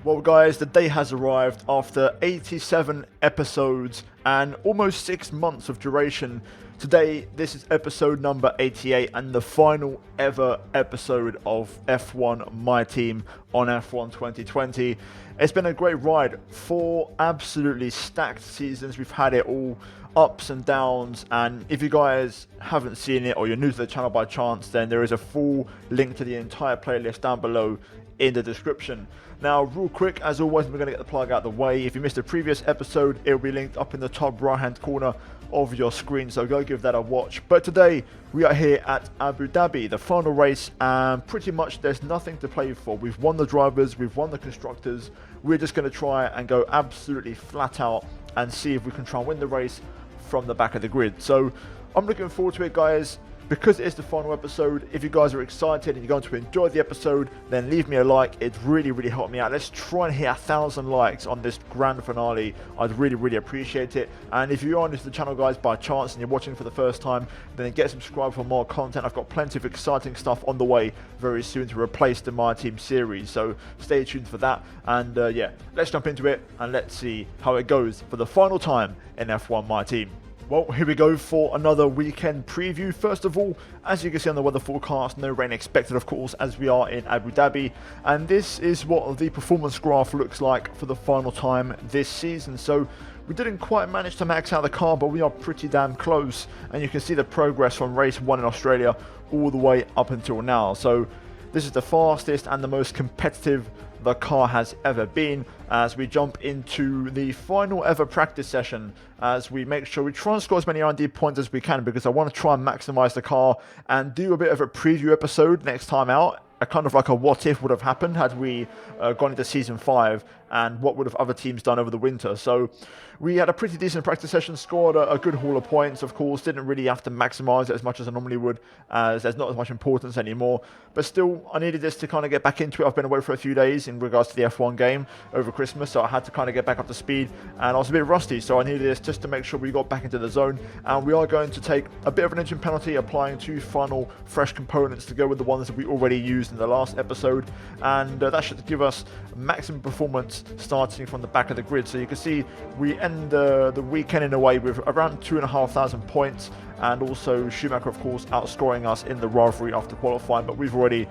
Well guys, the day has arrived after 87 episodes and almost 6 months of duration. Today, this is episode number 88 and the final ever episode of F1 My Team on F1 2020. It's been a great ride, 4 absolutely stacked seasons. We've had it all, ups and downs, and if you guys haven't seen it or you're new to the channel by chance, then there is a full link to the entire playlist down below in the description. Now, real quick, as always, we're going to get the plug out of the way. If you missed a previous episode, it will be linked up in the top right hand corner of your screen, so go give that a watch. But today we are here at Abu Dhabi, the final race, and pretty much there's nothing to play for. We've won the drivers, we've won the constructors. We're just going to try and go absolutely flat out and see if we can try and win the race from the back of the grid. So I'm looking forward to it, guys. Because it is the final episode, if you guys are excited and you're going to enjoy the episode, then leave me a like. It really helped me out. Let's try and hit 1,000 likes on this grand finale. I'd really appreciate it. And if you are new to the channel, guys, by chance and you're watching for the first time, then get subscribed for more content. I've got plenty of exciting stuff on the way very soon to replace the My Team series, so stay tuned for that. And yeah, let's jump into it and let's see how it goes for the final time in F1 My Team. Well, here we go for another weekend preview. First of all, as you can see on the weather forecast, no rain expected, of course, as we are in Abu Dhabi. And this is what the performance graph looks like for the final time this season. So we didn't quite manage to max out the car, but we are pretty damn close. And you can see the progress from race 1 in Australia all the way up until now. So this is the fastest and the most competitive the car has ever been, as we jump into the final ever practice session, as we make sure we try and score as many R&D points as we can, because I want to try and maximize the car and do a bit of a preview episode next time out. A kind of like a what if would have happened had we gone into season 5, and what would have other teams done over the winter. So we had a pretty decent practice session, scored a good haul of points, of course. Didn't really have to maximize it as much as I normally would, as there's not as much importance anymore. But still, I needed this to kind of get back into it. I've been away for a few days in regards to the F1 game over Christmas, so I had to kind of get back up to speed, and I was a bit rusty, so I needed this just to make sure we got back into the zone. And we are going to take a bit of an engine penalty, applying 2 final fresh components to go with the ones that we already used in the last episode, and that should give us maximum performance starting from the back of the grid. So you can see we end the weekend in a way with around 2,500 points, and also Schumacher, of course, outscoring us in the rivalry after qualifying, but we've already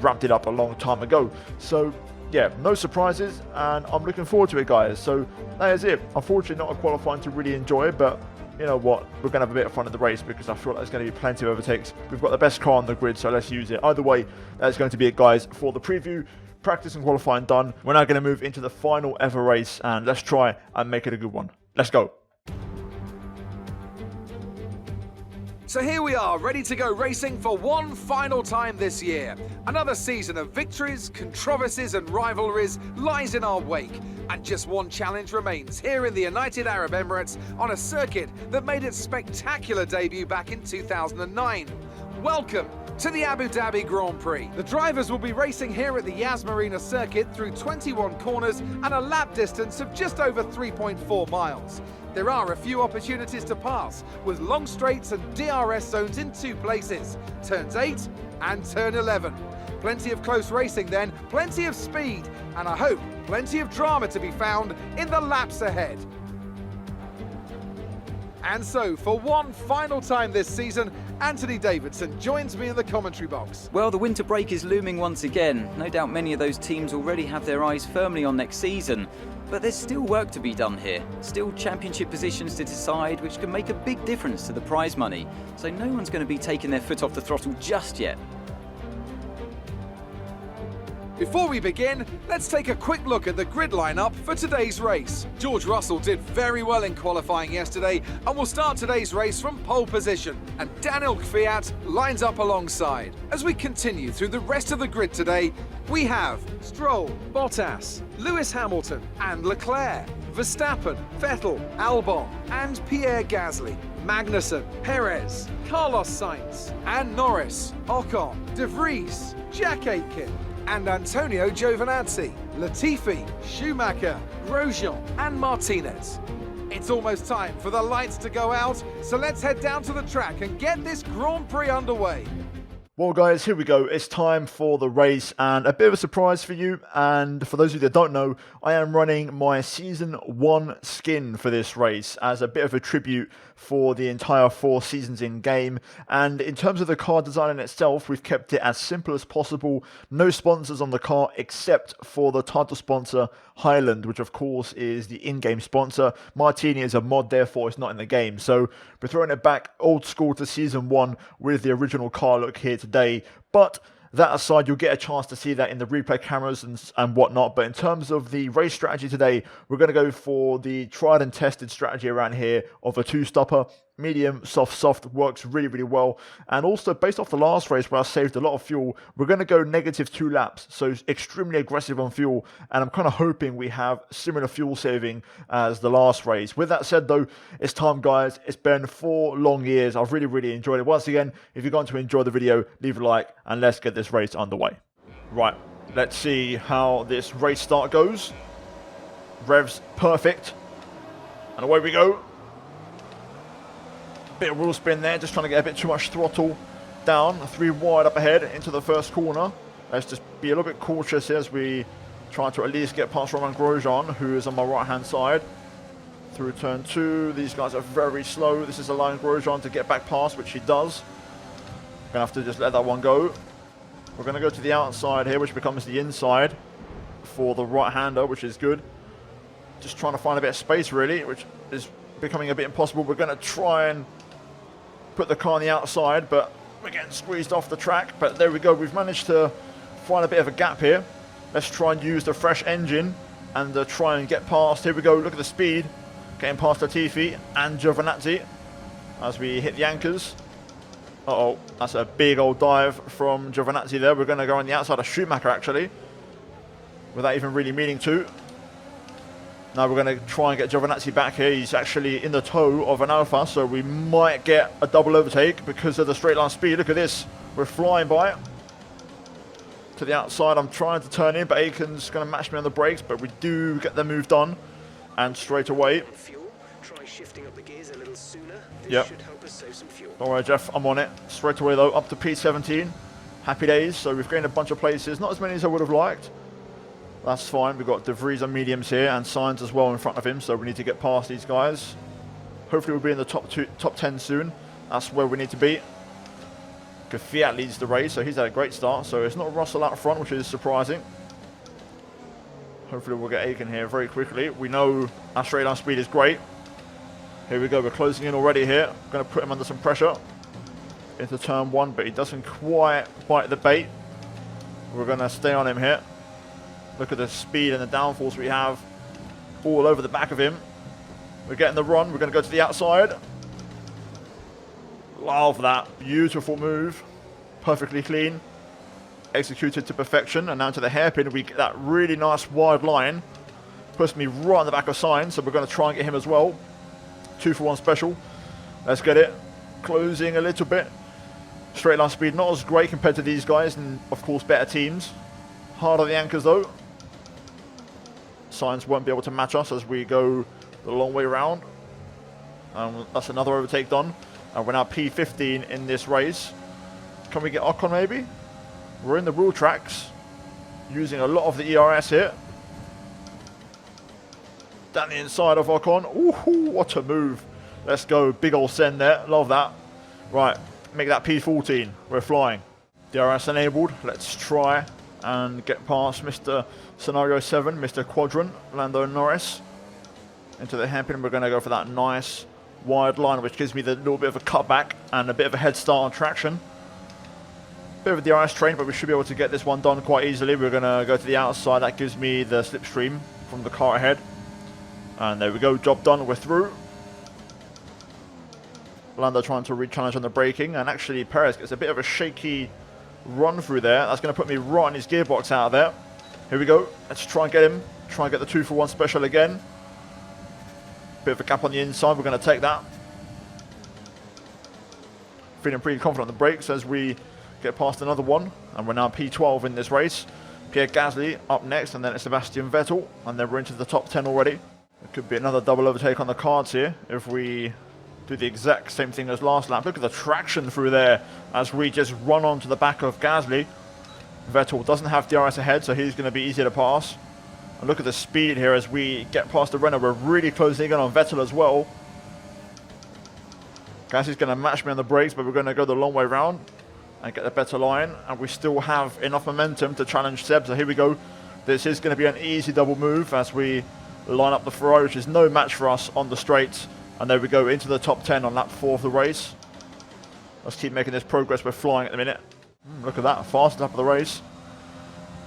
wrapped it up a long time ago. So yeah, no surprises, and I'm looking forward to it, guys. So that is it. Unfortunately, not a qualifying to really enjoy, but you know what, we're going to have a bit of fun at the race, because I feel like there's going to be plenty of overtakes. We've got the best car on the grid, so let's use it. Either way, that's going to be it, guys, for the preview. Practice and qualifying done. We're now going to move into the final ever race, and let's try and make it a good one. Let's go. So here we are, ready to go racing for one final time this year. Another season of victories, controversies and rivalries lies in our wake. And just one challenge remains here in the United Arab Emirates on a circuit that made its spectacular debut back in 2009. Welcome to the Abu Dhabi Grand Prix. The drivers will be racing here at the Yas Marina circuit through 21 corners and a lap distance of just over 3.4 miles. There are a few opportunities to pass, with long straights and DRS zones in 2 places, turns 8 and turn 11. Plenty of close racing then, plenty of speed, and I hope plenty of drama to be found in the laps ahead. And so, for one final time this season, Anthony Davidson joins me in the commentary box. Well, the winter break is looming once again. No doubt many of those teams already have their eyes firmly on next season. But there's still work to be done here. Still championship positions to decide, which can make a big difference to the prize money. So no one's going to be taking their foot off the throttle just yet. Before we begin, let's take a quick look at the grid lineup for today's race. George Russell did very well in qualifying yesterday and will start today's race from pole position. And Daniel Kvyat lines up alongside. As we continue through the rest of the grid today, we have Stroll, Bottas, Lewis Hamilton and Leclerc, Verstappen, Vettel, Albon and Pierre Gasly, Magnussen, Perez, Carlos Sainz and Norris, Ocon, De Vries, Jack Aitken and Antonio Giovinazzi, Latifi, Schumacher, Grosjean and Martinez. It's almost time for the lights to go out, so let's head down to the track and get this Grand Prix underway. Well guys, here we go. It's time for the race and a bit of a surprise for you. And for those of you that don't know, I am running my Season 1 skin for this race as a bit of a tribute for the entire 4 seasons in game. And in terms of the car design in itself, we've kept it as simple as possible. No sponsors on the car except for the title sponsor Highland, which of course is the in-game sponsor. Martini is a mod, therefore it's not in the game. So we're throwing it back old school to Season 1 with the original car look here today. But that aside, you'll get a chance to see that in the replay cameras and whatnot. But in terms of the race strategy today, we're going to go for the tried and tested strategy around here of a 2-stopper. Medium, soft works really, really well. And also, based off the last race where I saved a lot of fuel, we're going to go -2 laps. So extremely aggressive on fuel. And I'm kind of hoping we have similar fuel saving as the last race. With that said, though, it's time, guys. It's been 4 long years. I've really, really enjoyed it. Once again, if you're going to enjoy the video, leave a like and let's get this race underway. Right, let's see how this race start goes. Revs perfect. And away we go. Bit of wheel spin there, just trying to get a bit too much throttle down. 3 wide up ahead into the first corner. Let's just be a little bit cautious here as we try to at least get past Roman Grosjean, who is on my right hand side. Through turn 2, these guys are very slow. This is allowing Grosjean to get back past, which he does. Gonna have to just let that one go. We're gonna go to the outside here, which becomes the inside for the right hander, which is good. Just trying to find a bit of space really, which is becoming a bit impossible. We're gonna try and put the car on the outside, but we're getting squeezed off the track. But there we go, we've managed to find a bit of a gap here. Let's try and use the fresh engine and try and get past. Here we go, look at the speed. Getting past Latifi and Giovinazzi as we hit the anchors. Uh-oh, that's a big old dive from Giovinazzi there. We're going to go on the outside of Schumacher actually, without even really meaning to. Now we're going to try and get Giovinazzi back here. He's actually in the toe of an Alpha, so we might get a double overtake because of the straight line speed. Look at this. We're flying by it. To the outside, I'm trying to turn in, but Aiken's going to match me on the brakes, but we do get the move done. And straight away. Try shifting up the gears a little sooner. Yep. Should help us save some fuel. Don't worry, Jeff, I'm on it. Straight away, though, up to P17. Happy days. So we've gained a bunch of places. Not as many as I would have liked. That's fine. We've got De Vries on mediums here and Sainz as well in front of him, so we need to get past these guys. Hopefully we'll be in the top 10 soon. That's where we need to be. Fiat leads the race, so he's had a great start. So it's not Russell out front, which is surprising. Hopefully we'll get Aiken here very quickly. We know our straight line speed is great. Here we go, we're closing in already here. Going to put him under some pressure into turn 1, but he doesn't quite bite the bait. We're going to stay on him here. Look at the speed and the downforce we have all over the back of him. We're getting the run. We're going to go to the outside. Love that. Beautiful move. Perfectly clean. Executed to perfection. And now to the hairpin, we get that really nice wide line. Puts me right on the back of Sainz, so we're going to try and get him as well. 2 for 1 special. Let's get it. Closing a little bit. Straight line speed not as great compared to these guys, and of course better teams. Hard on the anchors though. Sainz won't be able to match us as we go the long way around. That's another overtake done. And we're now P15 in this race. Can we get Ocon maybe? We're in the rule tracks. Using a lot of the ERS here. Down the inside of Ocon. Ooh, what a move. Let's go. Big old send there. Love that. Right. Make that P14. We're flying. DRS enabled. Let's try and get past Mr. Scenario 7, Mr. Quadrant, Lando Norris. Into the hairpin. We're going to go for that nice wide line, which gives me the little bit of a cutback and a bit of a head start on traction. Bit of a DRS train, but we should be able to get this one done quite easily. We're going to go to the outside. That gives me the slipstream from the car ahead. And there we go. Job done. We're through. Lando trying to re-challenge on the braking. And actually, Perez gets a bit of a shaky run through there. That's going to put me right in his gearbox out of there. Here we go. Let's try and get him. Try and get the 2 for 1 special again. Bit of a gap on the inside. We're going to take that. Feeling pretty confident on the brakes as we get past another one. And we're now P12 in this race. Pierre Gasly up next, and then it's Sebastian Vettel. And then we're into the top 10 already. There could be another double overtake on the cards here if we do the exact same thing as last lap. Look at the traction through there as we just run onto the back of Gasly. Vettel doesn't have DRS ahead, so he's going to be easier to pass. And look at the speed here as we get past the Renault. We're really closing in on Vettel as well. Gasly's going to match me on the brakes, but we're going to go the long way round and get a better line. And we still have enough momentum to challenge Seb. So here we go. This is going to be an easy double move as we line up the Ferrari, which is no match for us on the straights. And there we go, into the top 10 on lap 4 of the race. Let's keep making this progress. We're flying at the minute. Look at that, fast lap of the race.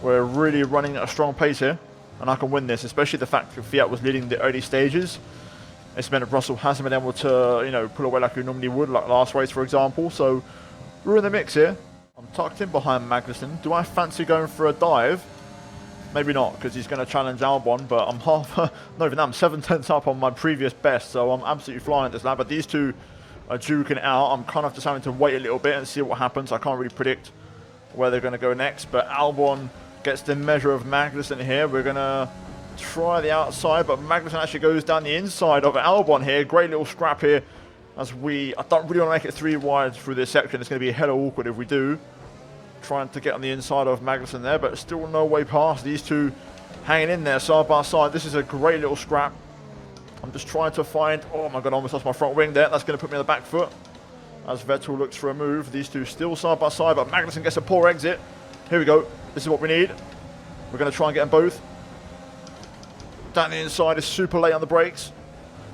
We're really running at a strong pace here. And I can win this, especially the fact that Fiat was leading the early stages. It's meant that Russell hasn't been able to, you know, pull away like he normally would, like last race, for example. So we're in the mix here. I'm tucked in behind Magnussen. Do I fancy going for a dive? Maybe not, because he's going to challenge Albon, but I'm not even that, I'm 7/10 up on my previous best, so I'm absolutely flying at this lap. But these two are duking it out. I'm kind of just having to wait a little bit and see what happens. I can't really predict where they're going to go next, but Albon gets the measure of Magnussen here. We're going to try the outside, but Magnussen actually goes down the inside of Albon here. Great little scrap here as I don't really want to make it 3 wide through this section. It's going to be hella awkward if we do. Trying to get on the inside of Magnussen there, but still no way past. These two hanging in there side by side. This is a great little scrap. I'm just trying to find, oh my god, I almost lost my front wing there. That's going to put me on the back foot as Vettel looks for a move. These two still side by side, but Magnussen gets a poor exit. Here we go. This is what we need. We're going to try and get them both. Down the inside is super late on the brakes.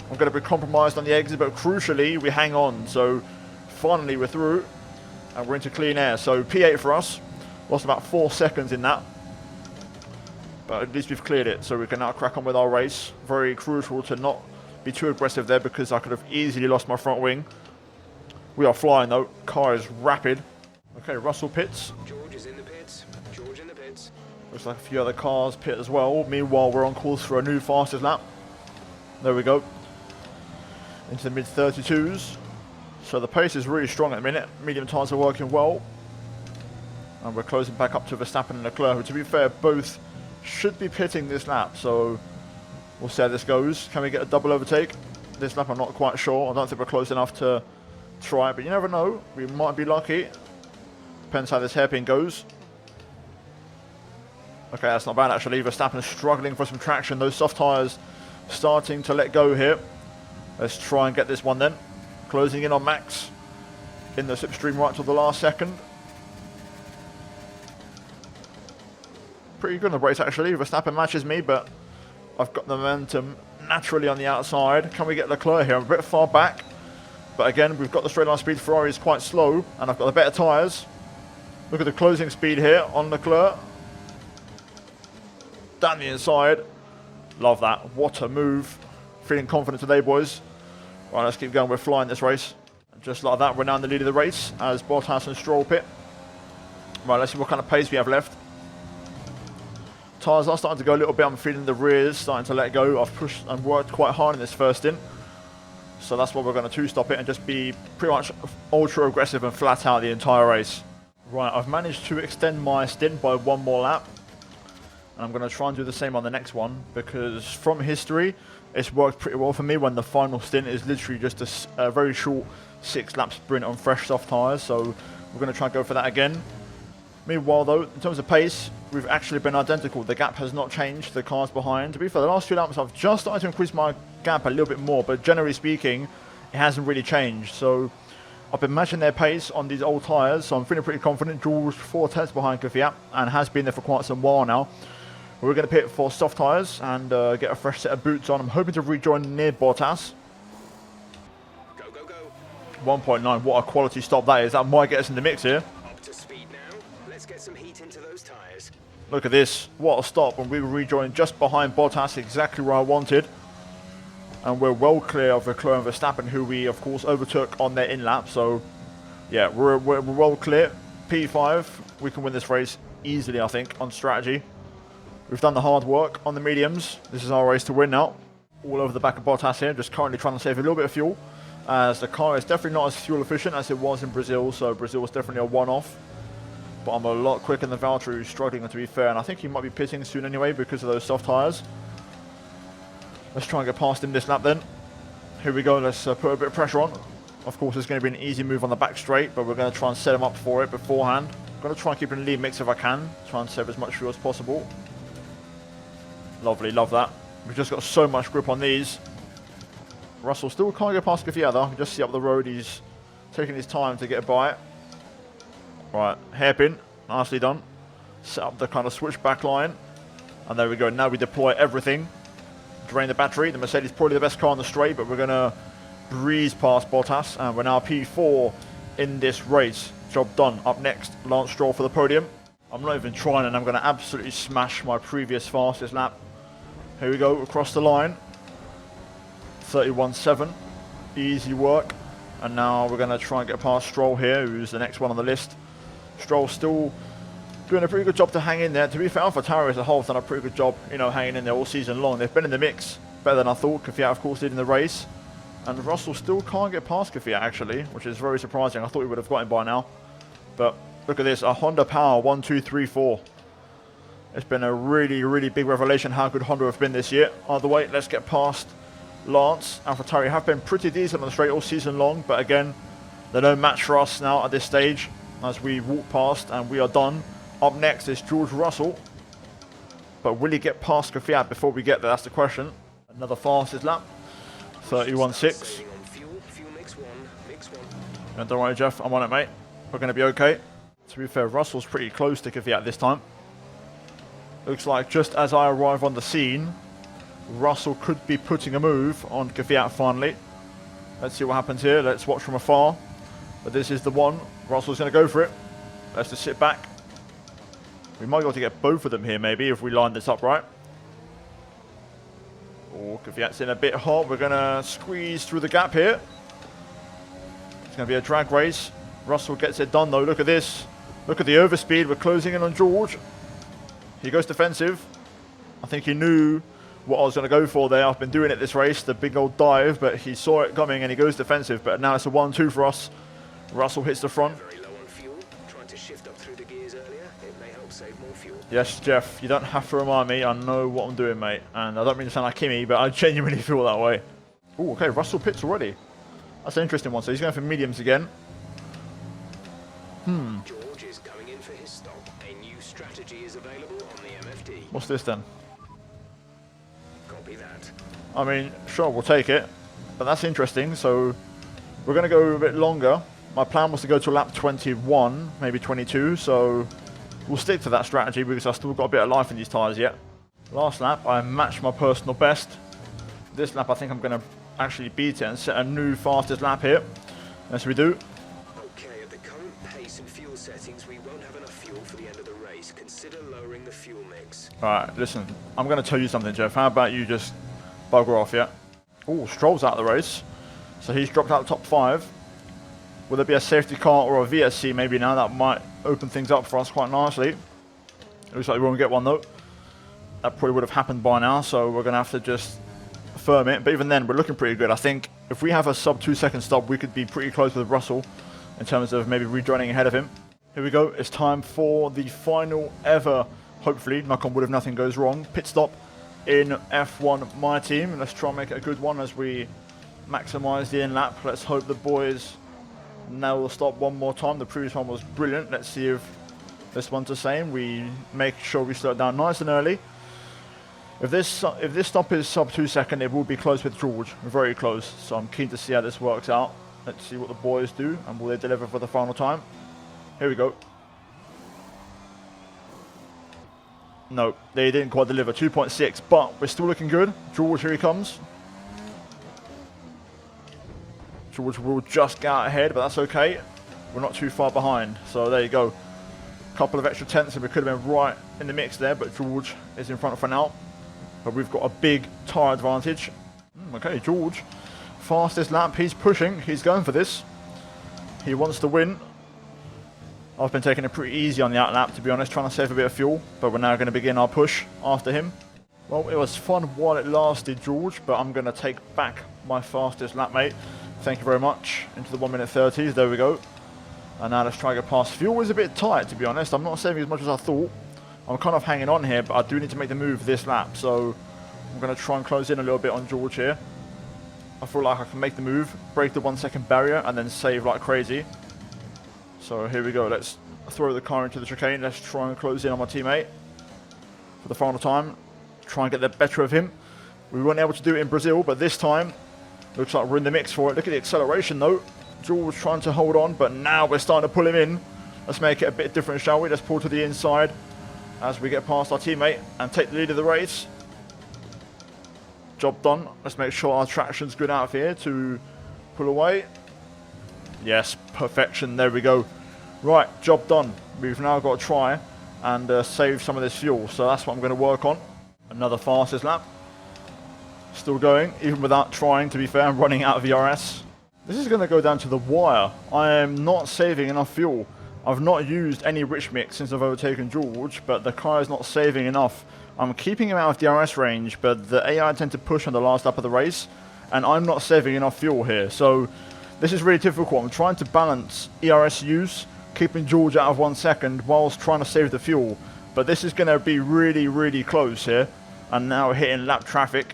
I'm going to be compromised on the exit, but crucially, we hang on. So finally, we're through. And we're into clean air. So P8 for us. Lost about 4 seconds in that. But at least we've cleared it. So we can now crack on with our race. Very crucial to not be too aggressive there because I could have easily lost my front wing. We are flying though. Car is rapid. Okay, Russell pits. George is in the pits. George in the pits. Looks like a few other cars pit as well. Meanwhile, we're on course for a new fastest lap. There we go. Into the mid-32s. So the pace is really strong at the minute. Medium tyres are working well. And we're closing back up to Verstappen and Leclerc, who to be fair, both should be pitting this lap. So we'll see how this goes. Can we get a double overtake? This lap I'm not quite sure. I don't think we're close enough to try it, but you never know. We might be lucky. Depends how this hairpin goes. Okay, that's not bad actually. Verstappen struggling for some traction. Those soft tyres starting to let go here. Let's try and get this one then. Closing in on Max in the slipstream right till the last second. Pretty good on the brakes actually. Verstappen matches me, but I've got the momentum naturally on the outside. Can we get Leclerc here? I'm a bit far back, but again, we've got the straight line speed. Ferrari is quite slow, and I've got the better tyres. Look at the closing speed here on Leclerc. Down the inside. Love that. What a move. Feeling confident today, boys. Right, let's keep going. We're flying this race. And just like that, we're now in the lead of the race as Bottas and Stroll pit. Right, let's see what kind of pace we have left. Tyres are starting to go a little bit. I'm feeling the rears starting to let go. I've pushed and worked quite hard in this first stint. So that's why we're going to two-stop it and just be pretty much ultra aggressive and flat out the entire race. Right, I've managed to extend my stint by 1 more lap. And I'm going to try and do the same on the next one because from history, it's worked pretty well for me when the final stint is literally just a very short 6-lap sprint on fresh soft tyres. So we're going to try and go for that again. Meanwhile though, in terms of pace, we've actually been identical. The gap has not changed, the cars behind. To be fair, the last 2 laps I've just started to increase my gap a little bit more, but generally speaking, it hasn't really changed. So I've been matching their pace on these old tyres, so I'm feeling pretty confident. Jules 4 tenths behind Fiat and has been there for quite some while now. We're going to pit for soft tyres and get a fresh set of boots on. I'm hoping to rejoin near Bottas. Go, go, go. 1.9, what a quality stop that is. That might get us in the mix here. Up to speed now. Let's get some heat into those tyres. Look at this, what a stop. And we were rejoining just behind Bottas, exactly where I wanted. And we're well clear of Leclerc and Verstappen, who we of course overtook on their in-lap. So yeah, we're well clear. P5, we can win this race easily, I think, on strategy. We've done the hard work on the mediums. This is our race to win now. All over the back of Bottas here, just currently trying to save a little bit of fuel, as the car is definitely not as fuel efficient as it was in Brazil, so Brazil was definitely a one-off. But I'm a lot quicker than Valtteri, who's struggling, to be fair, and I think he might be pitting soon anyway because of those soft tyres. Let's try and get past him this lap then. Here we go, let's put a bit of pressure on. Of course, it's going to be an easy move on the back straight, but we're going to try and set him up for it beforehand. I'm going to try and keep it in lead mix if I can. Try and save as much fuel as possible. Lovely, love that. We've just got so much grip on these. Russell still can't get past Kvyat though. Just see up the road, he's taking his time to get by it. Right, hairpin, nicely done. Set up the kind of switch back line. And there we go, now we deploy everything. Drain the battery. The Mercedes is probably the best car on the straight, but we're going to breeze past Bottas. And we're now P4 in this race. Job done. Up next, Lance Stroll for the podium. I'm not even trying, and I'm going to absolutely smash my previous fastest lap. Here we go, across the line. 31.7. Easy work. And now we're going to try and get past Stroll here, who's the next one on the list. Stroll still doing a pretty good job to hang in there. To be fair, AlphaTauri as a whole have done a pretty good job, you know, hanging in there all season long. They've been in the mix better than I thought. Kvyat, of course, did in the race. And Russell still can't get past Kvyat, actually, which is very surprising. I thought he would have got him by now. But look at this, a Honda Power 1, 2, 3, 4. It's been a really, really big revelation how good Honda have been this year. Either way, let's get past Lance. AlphaTauri have been pretty decent on the straight all season long, but again, they're no match for us now at this stage as we walk past and we are done. Up next is George Russell. But will he get past Kvyat before we get there? That's the question. Another fastest lap. 31.6. And don't worry, Jeff, I'm on it, mate. We're going to be okay. To be fair, Russell's pretty close to Kvyat this time. Looks like just as I arrive on the scene, Russell could be putting a move on Kvyat finally. Let's see what happens here. Let's watch from afar. But this is the one. Russell's going to go for it. Let's just sit back. We might be able to get both of them here maybe if we line this up right. Oh, Kvyat's in a bit hot. We're going to squeeze through the gap here. It's going to be a drag race. Russell gets it done though. Look at this. Look at the overspeed. We're closing in on George. He goes defensive. I think he knew what I was going to go for there. I've been doing it this race, the big old dive, but he saw it coming and he goes defensive. But now it's a 1-2 for us. Russell hits the front. Very low on fuel. Trying to shift up through the gears earlier. It may help save more fuel. Yes, Jeff, you don't have to remind me. I know what I'm doing, mate. And I don't mean to sound like Kimi, but I genuinely feel that way. Oh, okay, Russell pits already. That's an interesting one. So he's going for mediums again. George is coming in for his stop. A new strategy is available on the MFD. What's this then? Copy that. I mean, sure, we'll take it. But that's interesting. So we're going to go a bit longer. My plan was to go to lap 21, maybe 22. So we'll stick to that strategy because I've still got a bit of life in these tyres yet. Last lap, I matched my personal best. This lap, I think I'm going to actually beat it and set a new fastest lap here. Yes, we do. Okay, at the current pace and fuel settings, we won't have enough fuel for the end of the race. Consider lowering the fuel mix. Alright, listen, I'm going to tell you something, Jeff. How about you just bugger off, yeah? Oh, Stroll's out of the race. So he's dropped out of the top 5. Will there be a safety car or a VSC maybe now? That might open things up for us quite nicely. It looks like we won't get one though. That probably would have happened by now, so we're going to have to just firm it. But even then, we're looking pretty good. I think if we have a sub 2 second stop, we could be pretty close with Russell in terms of maybe rejoining ahead of him. Here we go. It's time for the final ever, hopefully, knock on wood if nothing goes wrong, pit stop in F1 My Team. Let's try and make it a good one as we maximise the in lap. Let's hope the boys nail the stop one more time. The previous one was brilliant. Let's see if this one's the same. We make sure we slow it down nice and early. If this stop is sub 2 second, it will be close with George. Very close. So I'm keen to see how this works out. Let's see what the boys do and will they deliver for the final time. Here we go. No, they didn't quite deliver. 2.6, but we're still looking good. George, here he comes. George will just get out ahead, but that's okay. We're not too far behind. So there you go. Couple of extra tenths and we could have been right in the mix there, but George is in front for now. But we've got a big tyre advantage. Okay, George. Fastest lap. He's pushing. He's going for this. He wants to win. I've been taking it pretty easy on the out lap, to be honest, trying to save a bit of fuel. But we're now going to begin our push after him. Well, it was fun while it lasted, George, but I'm going to take back my fastest lap, mate. Thank you very much. Into the 1 minute 30s. There we go. And now let's try to get past. Fuel is a bit tight, to be honest. I'm not saving as much as I thought. I'm kind of hanging on here, but I do need to make the move this lap. So I'm going to try and close in a little bit on George here. I feel like I can make the move, break the 1 second barrier, and then save like crazy. So here we go. Let's throw the car into the chicane. Let's try and close in on my teammate for the final time. Try and get the better of him. We weren't able to do it in Brazil, but this time looks like we're in the mix for it. Look at the acceleration though. Jules trying to hold on, but now we're starting to pull him in. Let's make it a bit different, shall we? Let's pull to the inside as we get past our teammate and take the lead of the race. Job done. Let's make sure our traction's good out of here to pull away. Yes, perfection. There we go. Right, job done. We've now got to try and save some of this fuel. So that's what I'm going to work on. Another fastest lap. Still going, even without trying, to be fair. I'm running out of VRS. This is going to go down to the wire. I am not saving enough fuel. I've not used any rich mix since I've overtaken George, but the car is not saving enough. I'm keeping him out of DRS range, but the AI tend to push on the last lap of the race, and I'm not saving enough fuel here. So this is really difficult. I'm trying to balance ERS use, keeping George out of 1 second, whilst trying to save the fuel. But this is going to be really, really close here. And now we're hitting lap traffic.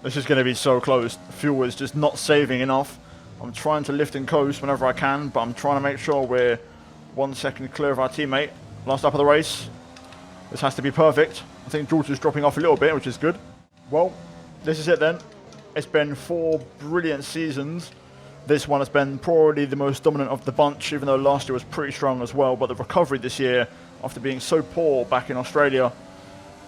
This is going to be so close. Fuel is just not saving enough. I'm trying to lift and coast whenever I can, but I'm trying to make sure we're 1 second clear of our teammate. Last lap of the race. This has to be perfect. I think George is dropping off a little bit, which is good. Well, this is it then. It's been 4 brilliant seasons. This one has been probably the most dominant of the bunch, even though last year was pretty strong as well. But the recovery this year, after being so poor back in Australia.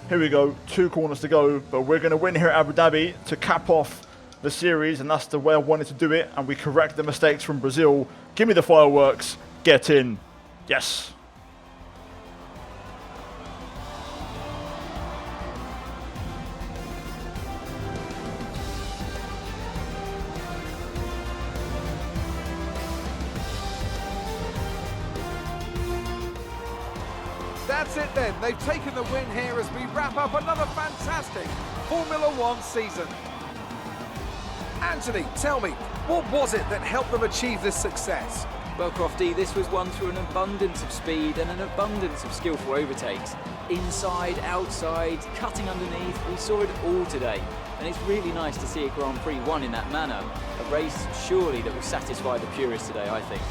Here we go, 2 corners to go, but we're going to win here at Abu Dhabi to cap off the series, and that's the way I wanted to do it, and we correct the mistakes from Brazil. Give me the fireworks, get in. Yes. That's it then, they've taken the win here as we wrap up another fantastic Formula One season. Anthony, tell me, what was it that helped them achieve this success? Well, Crofty, this was won through an abundance of speed and an abundance of skillful overtakes. Inside, outside, cutting underneath, we saw it all today. And it's really nice to see a Grand Prix won in that manner. A race, surely, that will satisfy the purists today, I think.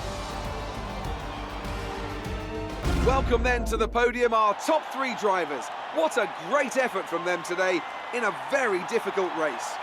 Welcome then to the podium, our top 3 drivers. What a great effort from them today in a very difficult race.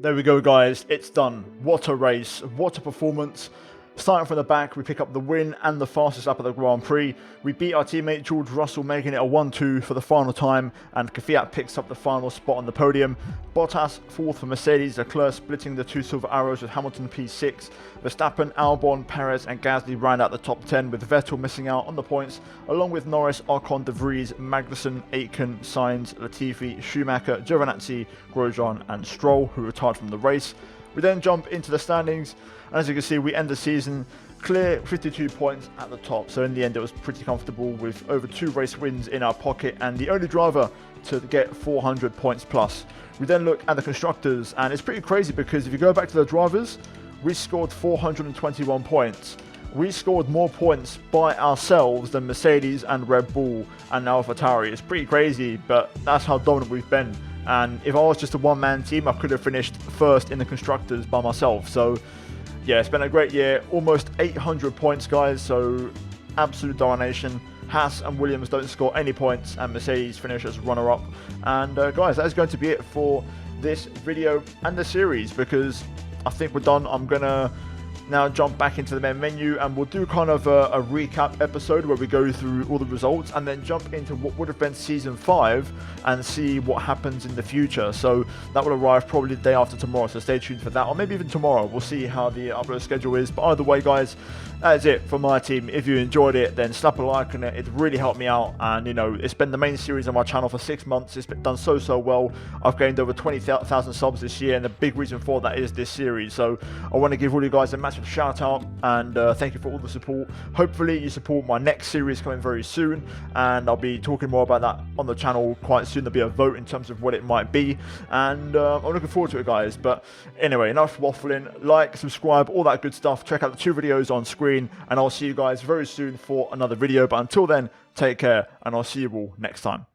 There we go, guys. It's done. What a race. What a performance. Starting from the back, we pick up the win and the fastest lap of the Grand Prix. We beat our teammate George Russell, making it a 1-2 for the final time, and Kvyat picks up the final spot on the podium. Bottas 4th for Mercedes, Leclerc splitting the 2 silver arrows with Hamilton P6. Verstappen, Albon, Perez and Gasly round out the top 10, with Vettel missing out on the points, along with Norris, Ocon, De Vries, Magnussen, Aitken, Sainz, Latifi, Schumacher, Giovinazzi, Grosjean and Stroll, who retired from the race. We then jump into the standings, and as you can see, we end the season clear 52 points at the top. So in the end, it was pretty comfortable with over 2 race wins in our pocket and the only driver to get 400 points plus. We then look at the constructors, and it's pretty crazy because if you go back to the drivers, we scored 421 points. We scored more points by ourselves than Mercedes and Red Bull and AlphaTauri. It's pretty crazy, but that's how dominant we've been. And if I was just a one-man team, I could have finished first in the constructors by myself. So yeah, it's been a great year. Almost 800 points, guys. So absolute domination. Haas and Williams don't score any points, and Mercedes finish as runner-up. And guys, that is going to be it for this video and the series, because I think we're done. I'm gonna now jump back into the main menu, and we'll do kind of a recap episode where we go through all the results and then jump into what would have been season 5 and see what happens in the future. So that will arrive probably the day after tomorrow, so stay tuned for that, or maybe even tomorrow. We'll see how the upload schedule is. But either way, guys, that is it for my team. If you enjoyed it, then slap a like on it. It really helped me out, and you know, it's been the main series on my channel for 6 months. It's been done so well. I've gained over 20,000 subs this year, and the big reason for that is this series. So I want to give all you guys a massive massive shout out, and thank you for all the support. Hopefully you support my next series coming very soon, and I'll be talking more about that on the channel quite soon. There'll be a vote in terms of what it might be, and I'm looking forward to it, guys. But anyway, enough waffling. Like, subscribe, all that good stuff. Check out the 2 videos on screen, and I'll see you guys very soon for another video. But until then, take care, and I'll see you all next time.